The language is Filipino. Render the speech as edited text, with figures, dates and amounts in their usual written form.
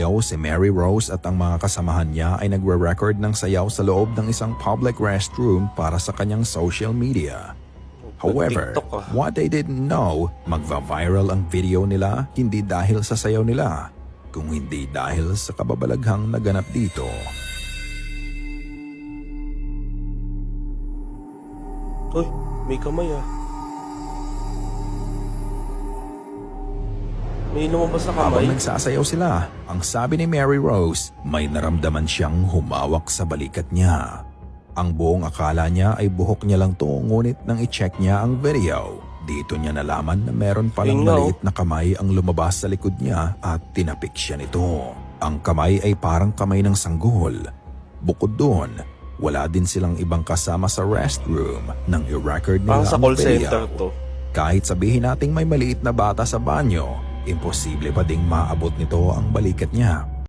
Si Mary Rose at ang mga kasamahan niya ay nagre-record ng sayaw sa loob ng isang public restroom para sa kanyang social media. However, TikTok, ah. what they didn't know, magva-viral ang video nila hindi dahil sa sayaw nila, kung hindi dahil sa kababalaghang naganap dito. Uy, may kamay ah. May lumabas na kamay. Habang nagsasayaw sila, ang sabi ni Mary Rose, may naramdaman siyang humawak sa balikat niya. Ang buong akala niya ay buhok niya lang to, ngunit nang i-check niya ang video, dito niya nalaman na meron palang maliit na kamay ang lumabas sa likod niya at tinapik siya nito. Ang kamay ay parang kamay ng sanggol. Bukod doon, wala din silang ibang kasama sa restroom nang i-record nila Parang sa ang call video. center to. Kahit sabihin nating may maliit na bata sa banyo, imposible pa ding maabot nito ang balikat niya.